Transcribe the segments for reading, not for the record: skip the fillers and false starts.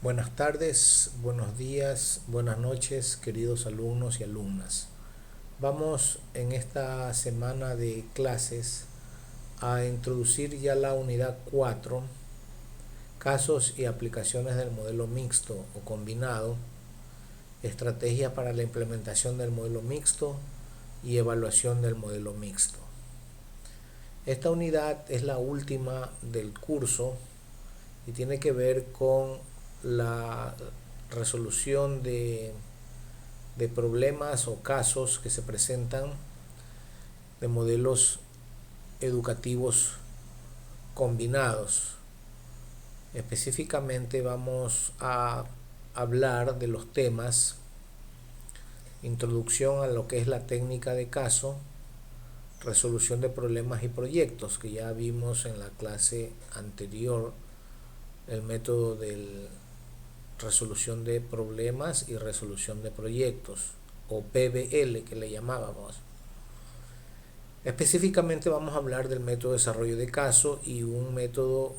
Buenas tardes, buenos días, buenas noches, queridos alumnos y alumnas. Vamos en esta semana de clases a introducir ya la unidad 4, casos y aplicaciones del modelo mixto o combinado, estrategias para la implementación del modelo mixto y evaluación del modelo mixto. Esta unidad es la última del curso y tiene que ver con la resolución de problemas o casos que se presentan de modelos educativos combinados. Específicamente vamos a hablar de los temas: introducción a lo que es la técnica de caso, resolución de problemas y proyectos, que ya vimos en la clase anterior, el método de resolución de problemas y resolución de proyectos, o PBL que le llamábamos. Específicamente vamos a hablar del método de desarrollo de caso, y un método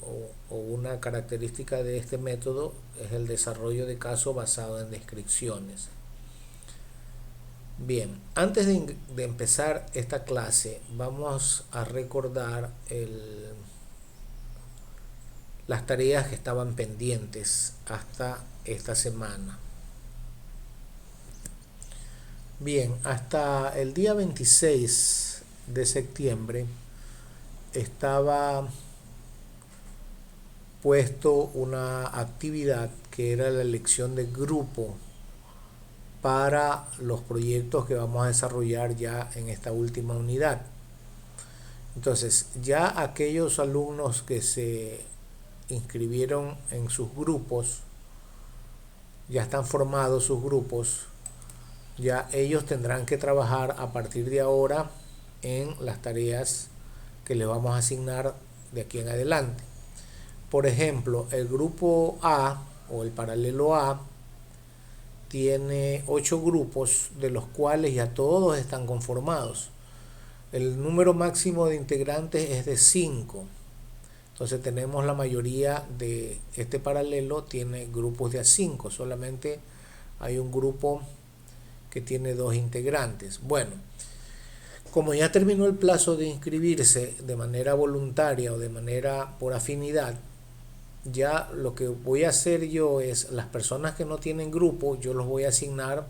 o una característica de este método es el desarrollo de caso basado en descripciones. Bien, antes de empezar esta clase vamos a recordar las tareas que estaban pendientes hasta esta semana. Bien, hasta el día 26 de septiembre estaba puesto una actividad que era la elección de grupo para los proyectos que vamos a desarrollar ya en esta última unidad. Entonces, ya aquellos alumnos que se inscribieron en sus grupos, ya están formados sus grupos, ya ellos tendrán que trabajar a partir de ahora en las tareas que les vamos a asignar de aquí en adelante. Por ejemplo, el grupo A o el paralelo A tiene 8 grupos, de los cuales ya todos están conformados. El número máximo de integrantes es de 5. Entonces tenemos la mayoría de este paralelo tiene grupos de A5. Solamente hay un grupo que tiene 2 integrantes. Bueno, como ya terminó el plazo de inscribirse de manera voluntaria o de manera por afinidad, ya lo que voy a hacer yo es, las personas que no tienen grupo, yo los voy a asignar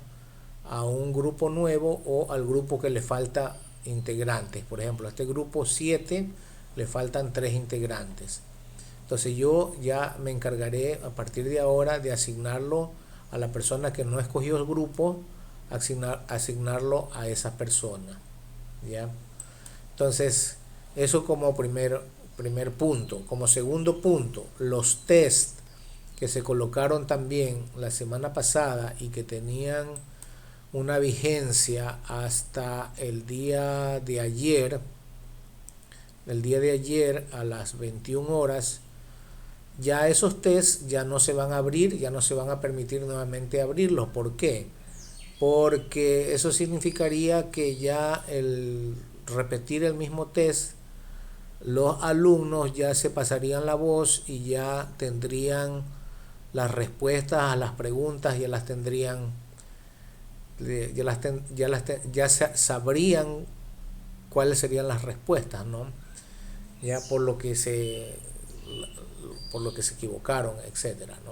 a un grupo nuevo o al grupo que le falta integrantes. Por ejemplo, a este grupo 7 le faltan 3 integrantes. Entonces yo ya me encargaré a partir de ahora de asignarlo a la persona que no escogió el grupo, asignarlo a esa persona, ¿ya? Entonces, eso como primer punto. Como segundo punto, los test que se colocaron también la semana pasada y que tenían una vigencia hasta el día de ayer a las 21 horas, ya esos test ya no se van a abrir, ya no se van a permitir nuevamente abrirlos. ¿Por qué? Porque eso significaría que ya el repetir el mismo test, los alumnos ya se pasarían la voz y ya tendrían las respuestas a las preguntas, ya las tendrían, ya sabrían cuáles serían las respuestas, ¿no? Ya por lo que se equivocaron, etcétera, ¿no?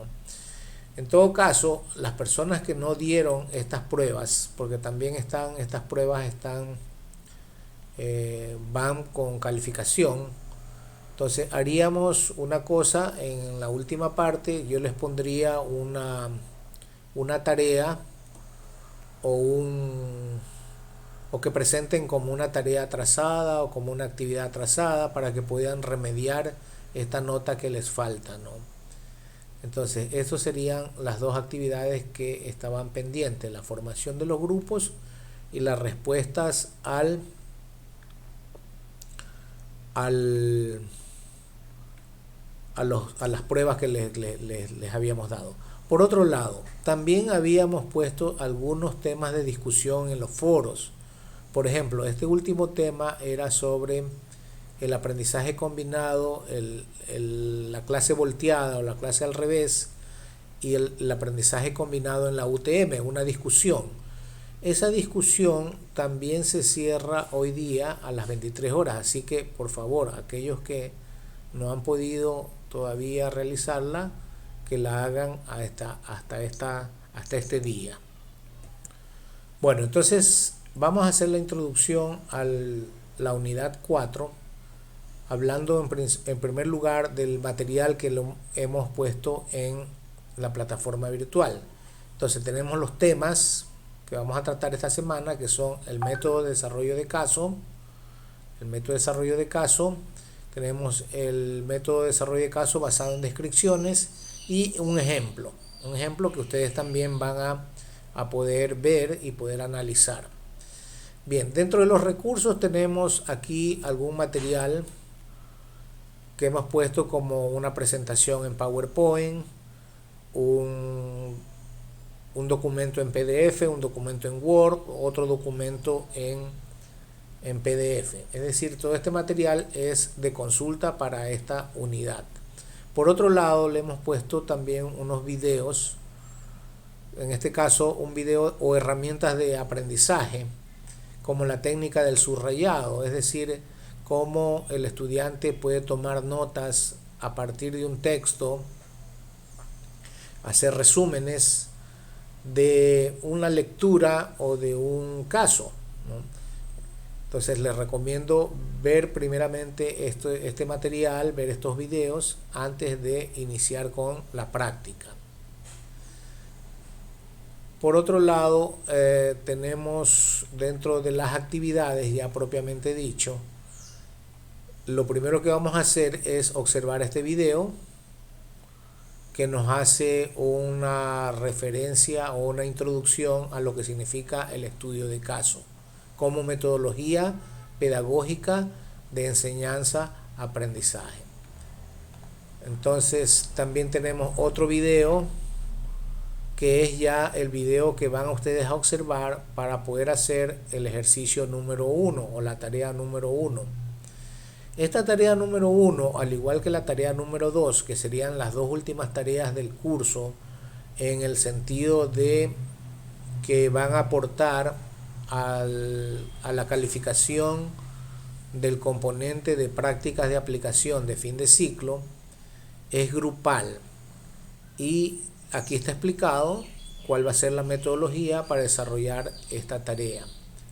En todo caso, las personas que no dieron estas pruebas, porque también estas pruebas van con calificación. Entonces haríamos una cosa: en la última parte yo les pondría una tarea o que presenten como una tarea atrasada o como una actividad atrasada, para que puedan remediar esta nota que les falta, ¿no? Entonces, esas serían las dos actividades que estaban pendientes: la formación de los grupos y las respuestas a las pruebas que les habíamos dado. Por otro lado, también habíamos puesto algunos temas de discusión en los foros. Por ejemplo, este último tema era sobre el aprendizaje combinado, la clase volteada o la clase al revés, y el aprendizaje combinado en la UTM, una discusión. Esa discusión también se cierra hoy día a las 23 horas, así que por favor, aquellos que no han podido todavía realizarla, que la hagan hasta este día. Bueno, entonces vamos a hacer la introducción a la unidad 4, hablando en primer lugar del material que lo hemos puesto en la plataforma virtual. Entonces tenemos los temas que vamos a tratar esta semana, que son el método de desarrollo de caso, tenemos el método de desarrollo de caso basado en descripciones y un ejemplo que ustedes también van a poder ver y poder analizar. Bien, dentro de los recursos tenemos aquí algún material que hemos puesto, como una presentación en PowerPoint, un documento en PDF, un documento en Word, otro documento en PDF. Es decir, todo este material es de consulta para esta unidad. Por otro lado, le hemos puesto también unos videos, en este caso un video o herramientas de aprendizaje, como la técnica del subrayado, es decir, cómo el estudiante puede tomar notas a partir de un texto, hacer resúmenes de una lectura o de un caso, ¿no? Entonces les recomiendo ver primeramente este material, ver estos videos antes de iniciar con la práctica. Por otro lado, tenemos dentro de las actividades ya propiamente dicho, lo primero que vamos a hacer es observar este video que nos hace una referencia o una introducción a lo que significa el estudio de caso como metodología pedagógica de enseñanza-aprendizaje. Entonces también tenemos otro video que es ya el video que van ustedes a observar para poder hacer el ejercicio número 1 o la tarea número 1. Esta tarea número 1, al igual que la tarea número 2, que serían las dos últimas tareas del curso, en el sentido de que van a aportar a la calificación del componente de prácticas de aplicación de fin de ciclo, es grupal. Y aquí está explicado cuál va a ser la metodología para desarrollar esta tarea.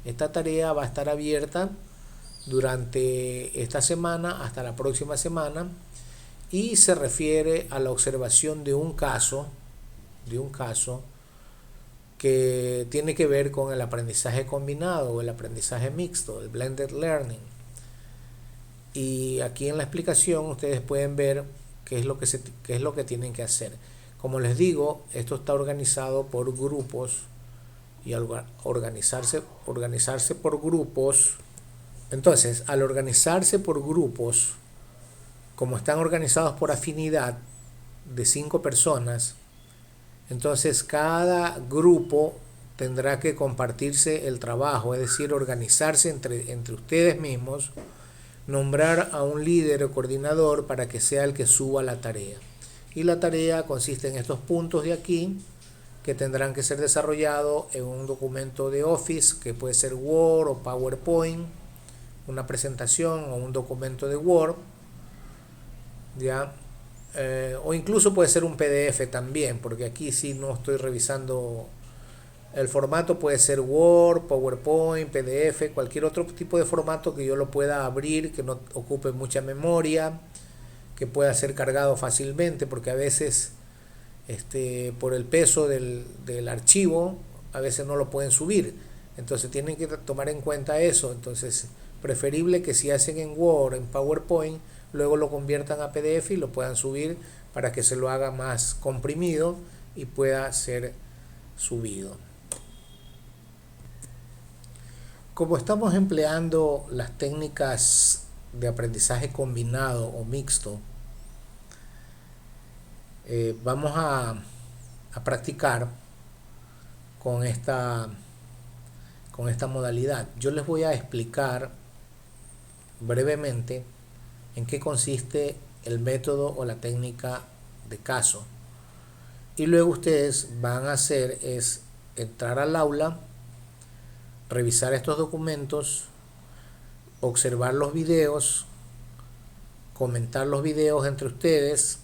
Esta tarea va a estar abierta durante esta semana hasta la próxima semana y se refiere a la observación de un caso que tiene que ver con el aprendizaje combinado o el aprendizaje mixto, el blended learning. Y aquí en la explicación ustedes pueden ver qué es lo que tienen que hacer. Como les digo, esto está organizado por grupos, y al organizarse por grupos, entonces al organizarse por grupos, como están organizados por afinidad de 5 personas, entonces cada grupo tendrá que compartirse el trabajo, es decir, organizarse entre ustedes mismos, nombrar a un líder o coordinador para que sea el que suba la tarea. Y la tarea consiste en estos puntos de aquí, que tendrán que ser desarrollados en un documento de Office, que puede ser Word o PowerPoint, una presentación o un documento de Word, ¿ya? O incluso puede ser un PDF también, porque aquí sí no estoy revisando el formato. Puede ser Word, PowerPoint, PDF, cualquier otro tipo de formato que yo lo pueda abrir, que no ocupe mucha memoria, que pueda ser cargado fácilmente, porque a veces por el peso del archivo a veces no lo pueden subir, entonces tienen que tomar en cuenta eso. Entonces preferible que si hacen en Word, en PowerPoint, luego lo conviertan a PDF y lo puedan subir para que se lo haga más comprimido y pueda ser subido. Como estamos empleando las técnicas de aprendizaje combinado o mixto, vamos a practicar con esta modalidad. Yo les voy a explicar brevemente en qué consiste el método o la técnica de caso. Y luego ustedes van a hacer es entrar al aula, revisar estos documentos, observar los videos, comentar los videos entre ustedes,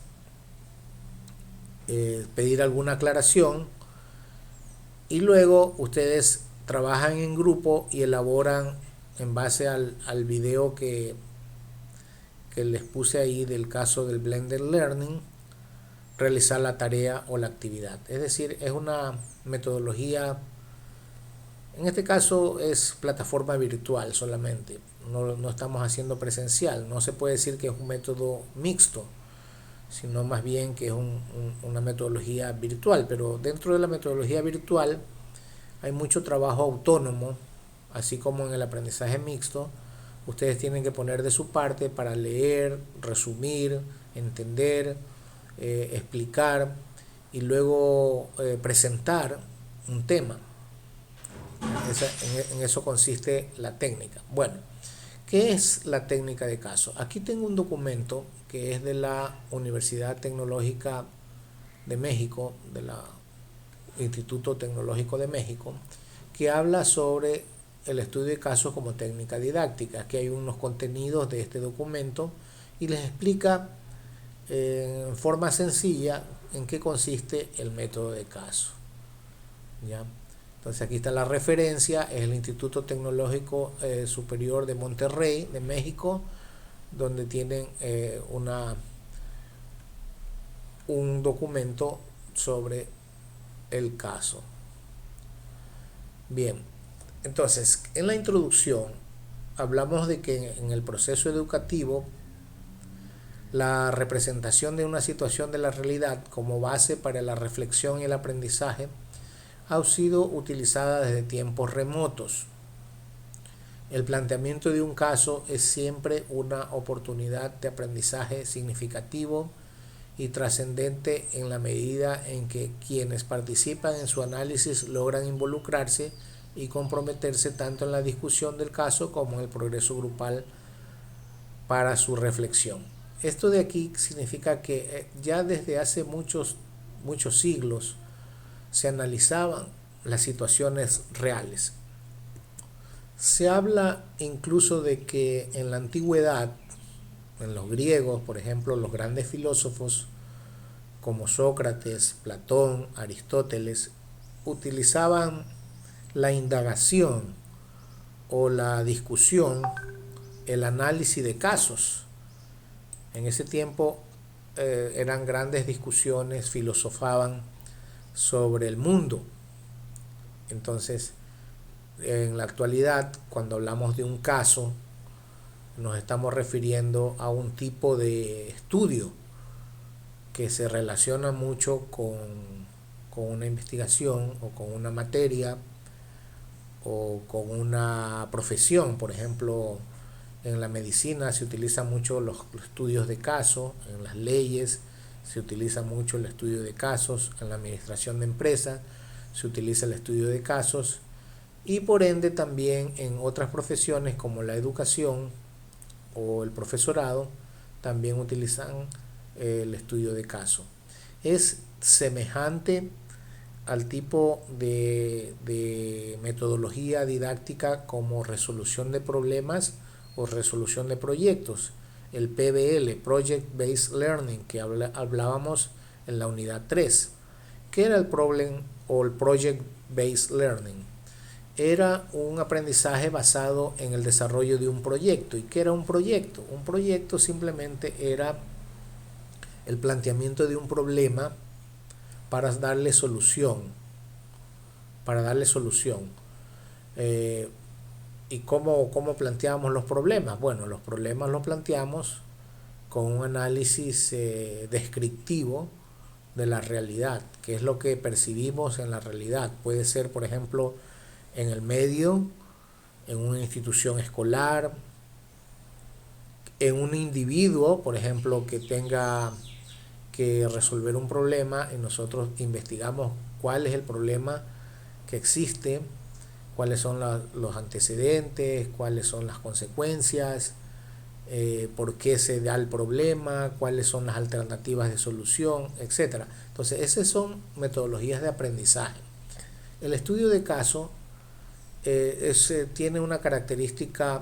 pedir alguna aclaración, y luego ustedes trabajan en grupo y elaboran en base al video que les puse ahí del caso del Blended Learning, realizar la tarea o la actividad. Es decir, es una metodología, en este caso es plataforma virtual solamente, no estamos haciendo presencial, no se puede decir que es un método mixto, sino más bien que es una metodología virtual, pero dentro de la metodología virtual hay mucho trabajo autónomo, así como en el aprendizaje mixto. Ustedes tienen que poner de su parte para leer, resumir, entender, explicar y luego presentar un tema. En eso consiste la técnica. Bueno, ¿qué es la técnica de caso? Aquí tengo un documento que es de la Universidad Tecnológica de México, del Instituto Tecnológico de México, que habla sobre el estudio de casos como técnica didáctica. Aquí hay unos contenidos de este documento y les explica en forma sencilla en qué consiste el método de caso. ¿Ya? Entonces aquí está la referencia, es el Instituto Tecnológico Superior de Monterrey, de México, donde tienen un documento sobre el caso. Bien, entonces en la introducción hablamos de que en el proceso educativo la representación de una situación de la realidad como base para la reflexión y el aprendizaje ha sido utilizada desde tiempos remotos. El planteamiento de un caso es siempre una oportunidad de aprendizaje significativo y trascendente en la medida en que quienes participan en su análisis logran involucrarse y comprometerse tanto en la discusión del caso como en el progreso grupal para su reflexión. Esto de aquí significa que ya desde hace muchos siglos se analizaban las situaciones reales. Se habla incluso de que en la antigüedad, en los griegos, por ejemplo, los grandes filósofos como Sócrates, Platón, Aristóteles, utilizaban la indagación o la discusión, el análisis de casos. En ese tiempo eran grandes discusiones, filosofaban sobre el mundo. Entonces, en la actualidad, cuando hablamos de un caso, nos estamos refiriendo a un tipo de estudio que se relaciona mucho con una investigación o con una materia o con una profesión. Por ejemplo, en la medicina se utilizan mucho los estudios de casos, en las leyes se utiliza mucho el estudio de casos, en la administración de empresas se utiliza el estudio de casos y por ende también en otras profesiones como la educación o el profesorado también utilizan el estudio de caso. Es semejante al tipo de metodología didáctica como resolución de problemas o resolución de proyectos, el PBL, Project Based Learning, que hablábamos en la unidad 3. ¿Qué era el Problem o el Project Based Learning? Era un aprendizaje basado en el desarrollo de un proyecto. ¿Y qué era un proyecto? Un proyecto simplemente era el planteamiento de un problema para darle solución. ¿Y cómo planteamos los problemas? Bueno, los problemas los planteamos con un análisis descriptivo de la realidad, que es lo que percibimos en la realidad. Puede ser, por ejemplo, en el medio, en una institución escolar, en un individuo, por ejemplo, que tenga que resolver un problema y nosotros investigamos cuál es el problema que existe, cuáles son los antecedentes, cuáles son las consecuencias, por qué se da el problema, cuáles son las alternativas de solución, etcétera. Entonces, esas son metodologías de aprendizaje. El estudio de caso tiene una característica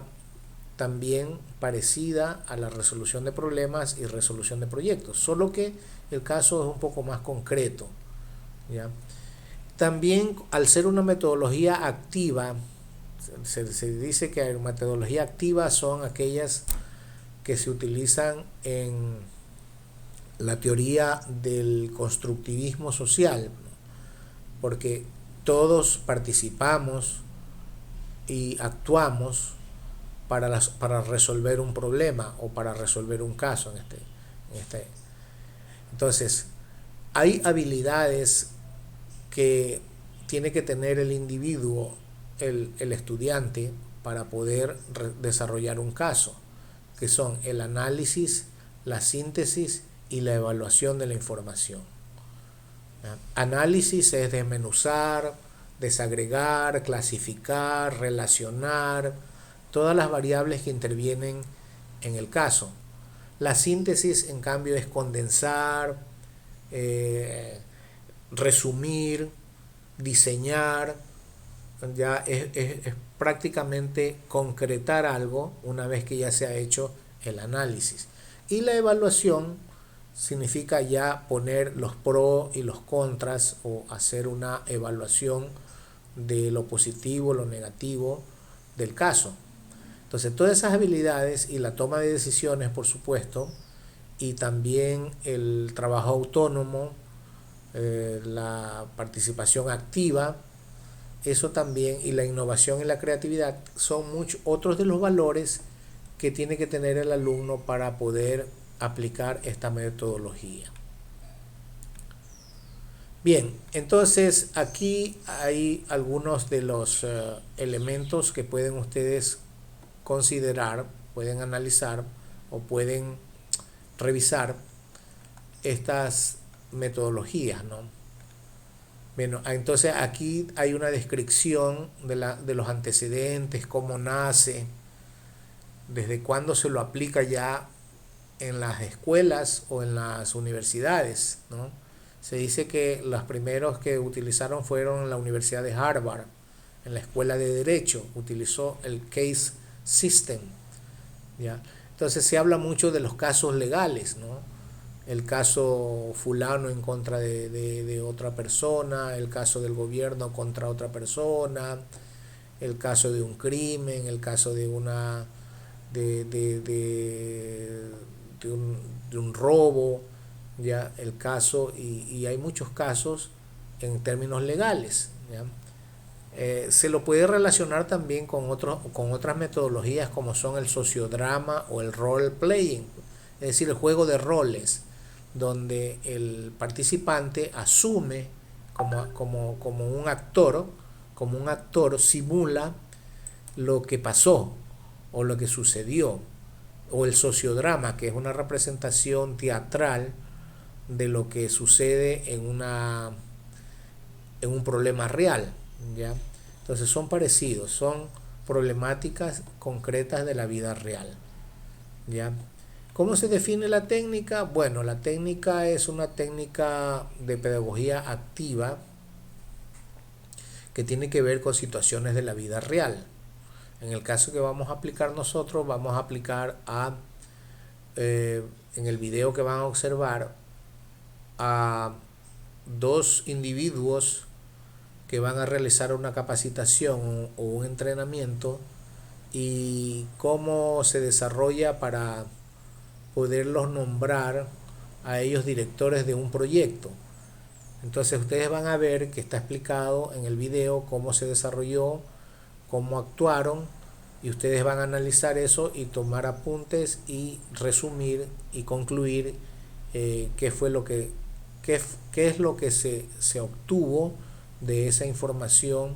también parecida a la resolución de problemas y resolución de proyectos, solo que el caso es un poco más concreto, ¿ya? También, al ser una metodología activa, se dice que la metodología activa son aquellas que se utilizan en la teoría del constructivismo social, porque todos participamos y actuamos para resolver un problema o para resolver un caso en este. Entonces, hay habilidades que tiene que tener el individuo, el estudiante, para poder desarrollar un caso, que son el análisis, la síntesis y la evaluación de la información. Análisis es desmenuzar, desagregar, clasificar, relacionar todas las variables que intervienen en el caso. La síntesis, en cambio, es condensar, resumir, diseñar, ya es prácticamente concretar algo una vez que ya se ha hecho el análisis. Y la evaluación significa ya poner los pros y los contras o hacer una evaluación de lo positivo, lo negativo del caso. Entonces, todas esas habilidades y la toma de decisiones, por supuesto, y también el trabajo autónomo, la participación activa, eso también, y la innovación y la creatividad son muchos otros de los valores que tiene que tener el alumno para poder aplicar esta metodología. Bien, entonces aquí hay algunos de los elementos que pueden ustedes considerar, pueden analizar o pueden revisar estas metodologías, ¿no? Bueno, entonces aquí hay una descripción de los antecedentes, cómo nace, desde cuándo se lo aplica ya en las escuelas o en las universidades, ¿no? Se dice que los primeros que utilizaron fueron la Universidad de Harvard, en la Escuela de Derecho, utilizó el case system, ¿ya? Entonces se habla mucho de los casos legales, ¿no? El caso fulano en contra de otra persona, el caso del gobierno contra otra persona, el caso de un crimen, el caso de una de un robo, ya el caso, y hay muchos casos en términos legales, ¿ya? Se lo puede relacionar también con otras metodologías como son el sociodrama o el role playing, es decir, el juego de roles, donde el participante asume como un actor simula lo que pasó o lo que sucedió, o el sociodrama, que es una representación teatral de lo que sucede en un problema real, ¿ya? Entonces son parecidos, son problemáticas concretas de la vida real, ¿ya? ¿Cómo se define la técnica? Bueno, la técnica es una técnica de pedagogía activa que tiene que ver con situaciones de la vida real. En el caso que vamos a aplicar nosotros, vamos a aplicar en el video que van a observar, a dos individuos que van a realizar una capacitación o un entrenamiento, y cómo se desarrolla para poderlos nombrar a ellos directores de un proyecto. Entonces ustedes van a ver que está explicado en el video cómo se desarrolló, cómo actuaron, y ustedes van a analizar eso y tomar apuntes y resumir y concluir qué fue lo que qué es lo que se obtuvo de esa información,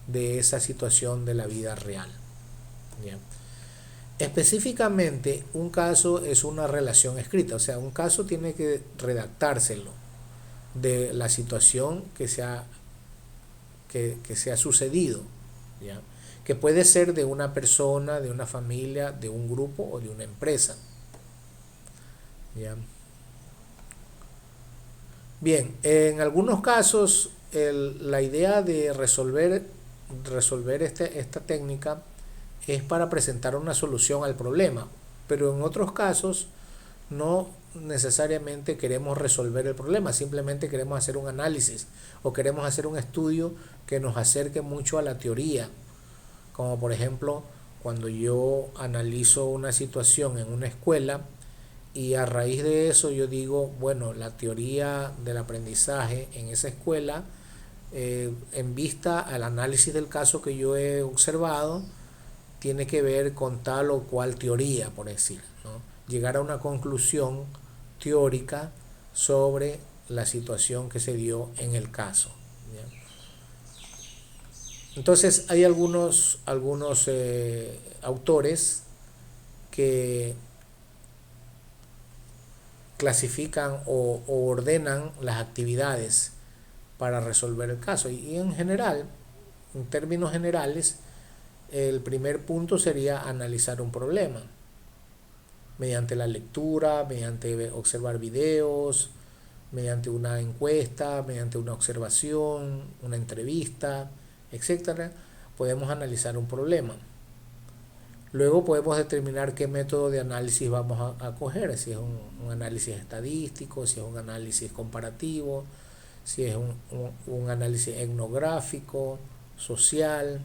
de esa situación de la vida real. Bien. Específicamente, un caso es una relación escrita, o sea, un caso tiene que redactárselo de la situación que se ha sucedido, ¿ya? que puede ser de una persona, de una familia, de un grupo o de una empresa. ¿Ya? Bien, en algunos casos la idea de resolver esta técnica es para presentar una solución al problema, pero en otros casos no necesariamente queremos resolver el problema, simplemente queremos hacer un análisis o queremos hacer un estudio que nos acerque mucho a la teoría, como por ejemplo cuando yo analizo una situación en una escuela y a raíz de eso yo digo, bueno, la teoría del aprendizaje en esa escuela, en vista al análisis del caso que yo he observado, tiene que ver con tal o cual teoría, por decir, ¿no? Llegar a una conclusión teórica sobre la situación que se dio en el caso. ¿Ya? Entonces hay algunos autores que clasifican o ordenan las actividades para resolver el caso. Y en general, en términos generales, el primer punto sería analizar un problema mediante la lectura, mediante observar videos, mediante una encuesta, mediante una observación, una entrevista, etcétera. Podemos analizar un problema. Luego podemos determinar qué método de análisis vamos a coger, si es un análisis estadístico, si es un análisis comparativo, si es un análisis etnográfico, social,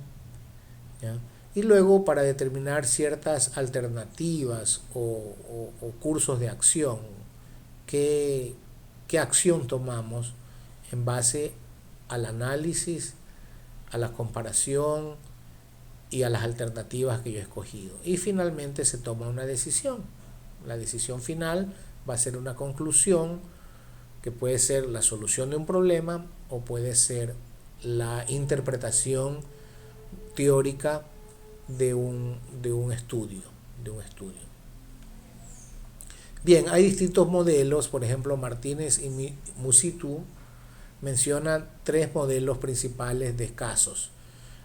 ¿ya? Y luego para determinar ciertas alternativas o cursos de acción, qué acción tomamos en base al análisis, a la comparación y a las alternativas que yo he escogido. Y finalmente se toma una decisión. La decisión final va a ser una conclusión que puede ser la solución de un problema o puede ser la interpretación teórica de un estudio. Bien, hay distintos modelos, por ejemplo, Martínez y Musitu mencionan tres modelos principales de casos.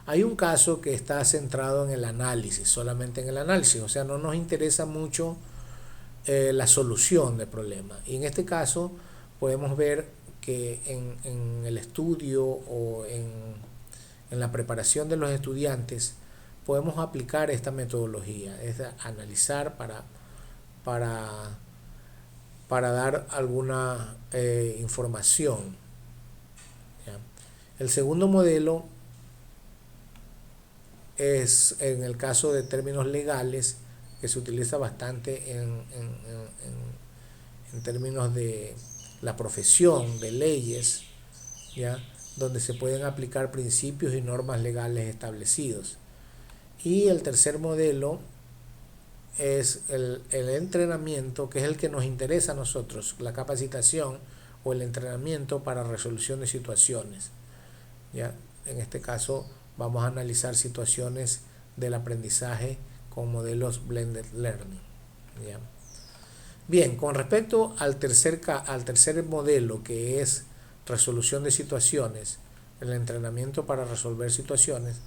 Hay un caso que está centrado en el análisis, solamente en el análisis, o sea, no nos interesa mucho la solución del problema. Y en este caso podemos ver que en el estudio o en la preparación de los estudiantes podemos aplicar esta metodología, es analizar para dar alguna información. ¿Ya? El segundo modelo es en el caso de términos legales, que se utiliza bastante en términos de la profesión, de leyes, ¿ya? Donde se pueden aplicar principios y normas legales establecidos. Y el tercer modelo es el entrenamiento, que es el que nos interesa a nosotros, la capacitación o el entrenamiento para resolución de situaciones. ¿Ya? En este caso vamos a analizar situaciones del aprendizaje con modelos Blended Learning. ¿Ya? Bien, con respecto al tercer modelo, que es resolución de situaciones, el entrenamiento para resolver situaciones,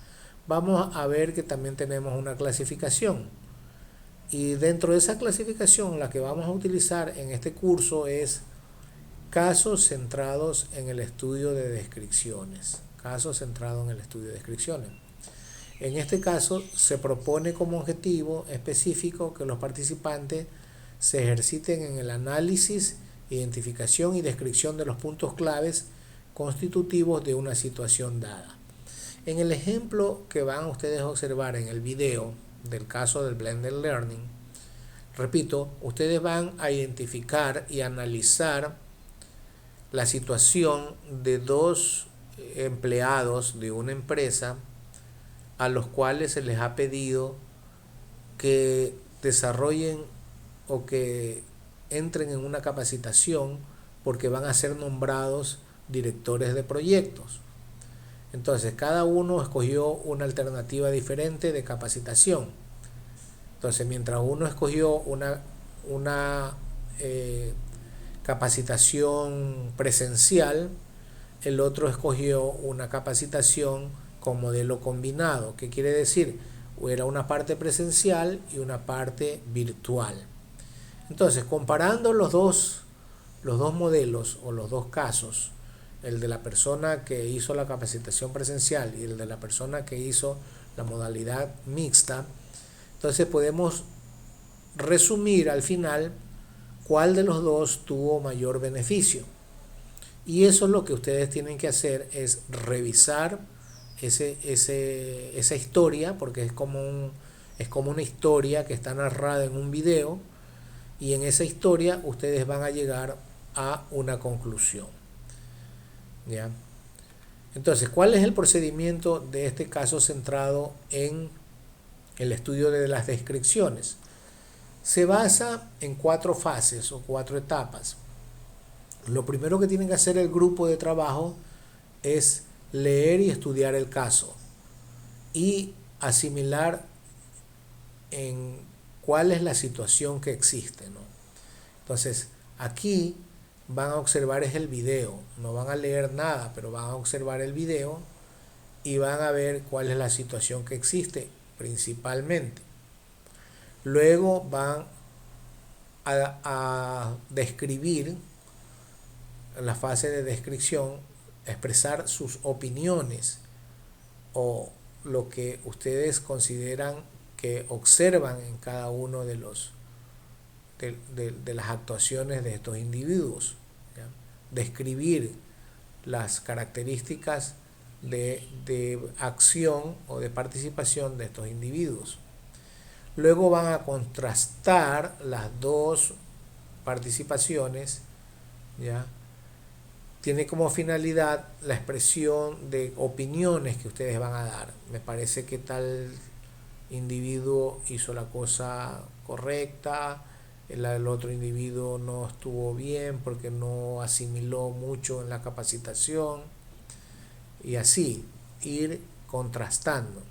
vamos a ver que también tenemos una clasificación. Y dentro de esa clasificación, la que vamos a utilizar en este curso es casos centrados en el estudio de descripciones. Casos centrados en el estudio de descripciones. En este caso se propone como objetivo específico que los participantes se ejerciten en el análisis, identificación y descripción de los puntos claves constitutivos de una situación dada. En el ejemplo que van ustedes a observar en el video del caso del Blended Learning, repito, ustedes van a identificar y analizar la situación de dos empleados de una empresa a los cuales se les ha pedido que desarrollen o que entren en una capacitación porque van a ser nombrados directores de proyectos. Entonces, cada uno escogió una alternativa diferente de capacitación. Entonces, mientras uno escogió una capacitación presencial, el otro escogió una capacitación con modelo combinado. ¿Qué quiere decir? Era una parte presencial y una parte virtual. Entonces, comparando los dos modelos o los dos casos, el de la persona que hizo la capacitación presencial y el de la persona que hizo la modalidad mixta, entonces podemos resumir al final cuál de los dos tuvo mayor beneficio. Y eso es lo que ustedes tienen que hacer, es revisar esa historia, porque es como una historia que está narrada en un video, y en esa historia ustedes van a llegar a una conclusión. ¿Ya? Entonces, ¿cuál es el procedimiento de este caso centrado en el estudio de las descripciones? Se basa en 4 fases o 4 etapas. Lo primero que tienen que hacer el grupo de trabajo es leer y estudiar el caso y asimilar en cuál es la situación que existe, ¿no? Entonces, aquí van a observar es el video, no van a leer nada, pero van a observar el video y van a ver cuál es la situación que existe principalmente. Luego van a describir, en la fase de descripción, expresar sus opiniones o lo que ustedes consideran que observan en cada uno de las actuaciones de estos individuos. ¿Ya? Describir las características de acción o de participación de estos individuos. Luego van a contrastar las dos participaciones, ¿ya? Tiene como finalidad la expresión de opiniones que ustedes van a dar. Me parece que tal individuo hizo la cosa correcta, el otro individuo no estuvo bien porque no asimiló mucho en la capacitación, y así ir contrastando.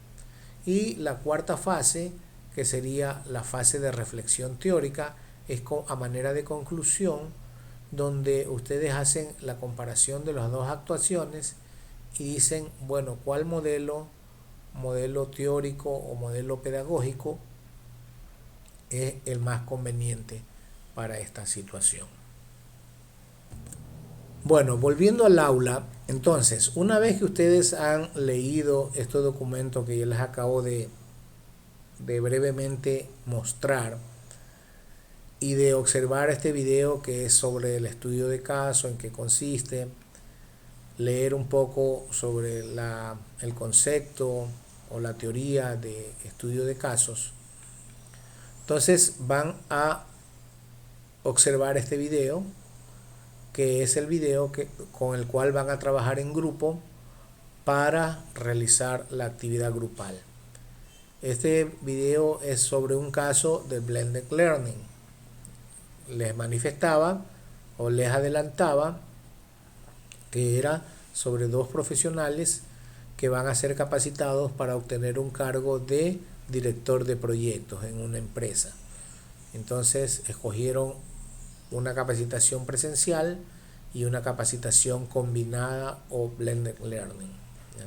Y la cuarta fase, que sería la fase de reflexión teórica, es a manera de conclusión, donde ustedes hacen la comparación de las dos actuaciones y dicen, bueno, ¿cuál modelo teórico o modelo pedagógico es el más conveniente para esta situación? Bueno, volviendo al aula, entonces, una vez que ustedes han leído este documento que yo les acabo de brevemente mostrar, y de observar este video que es sobre el estudio de caso, en qué consiste, leer un poco sobre el concepto o la teoría de estudio de casos. Entonces van a observar este video, que es el video con el cual van a trabajar en grupo para realizar la actividad grupal. Este video es sobre un caso de Blended Learning. Les manifestaba o les adelantaba que era sobre 2 profesionales que van a ser capacitados para obtener un cargo de director de proyectos en una empresa. Entonces escogieron una capacitación presencial y una capacitación combinada o blended learning. ¿Ya?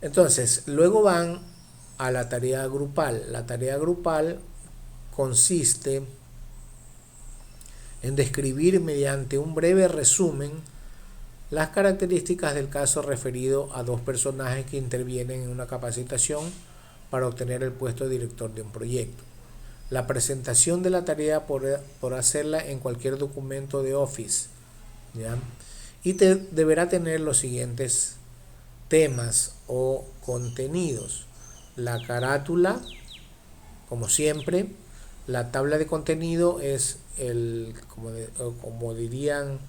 Entonces, luego van a la tarea grupal. La tarea grupal consiste en describir mediante un breve resumen las características del caso referido a 2 personajes que intervienen en una capacitación para obtener el puesto de director de un proyecto. La presentación de la tarea por hacerla en cualquier documento de Office, ¿ya? Y deberá tener los siguientes temas o contenidos: la carátula, como siempre. La tabla de contenido es como dirían,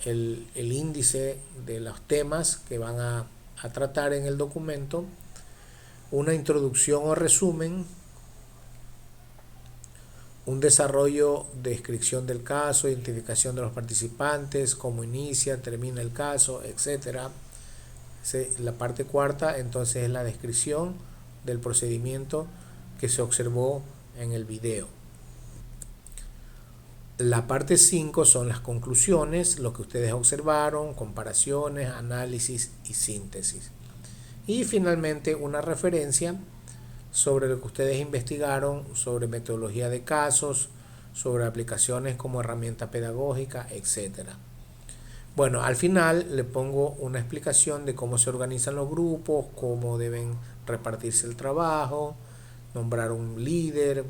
el índice de los temas que van a tratar en el documento. Una introducción o resumen, un desarrollo, descripción del caso, identificación de los participantes, cómo inicia, termina el caso, etc. La parte cuarta entonces es la descripción del procedimiento que se observó en el video. La parte 5 son las conclusiones, lo que ustedes observaron, comparaciones, análisis y síntesis. Y finalmente una referencia sobre lo que ustedes investigaron, sobre metodología de casos, sobre aplicaciones como herramienta pedagógica, etcétera. Bueno, al final le pongo una explicación de cómo se organizan los grupos, cómo deben repartirse el trabajo, nombrar un líder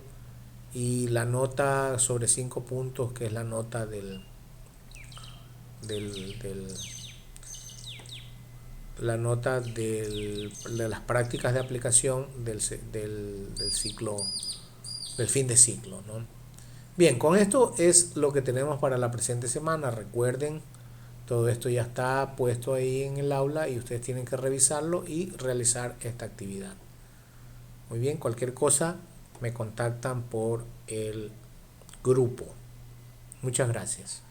y la nota sobre 5 puntos, que es la nota del, del la nota de las prácticas de aplicación del ciclo, del fin de ciclo, ¿no? Bien, con esto es lo que tenemos para la presente semana. Recuerden, todo esto ya está puesto ahí en el aula y ustedes tienen que revisarlo y realizar esta actividad. Muy bien, cualquier cosa me contactan por el grupo. Muchas gracias.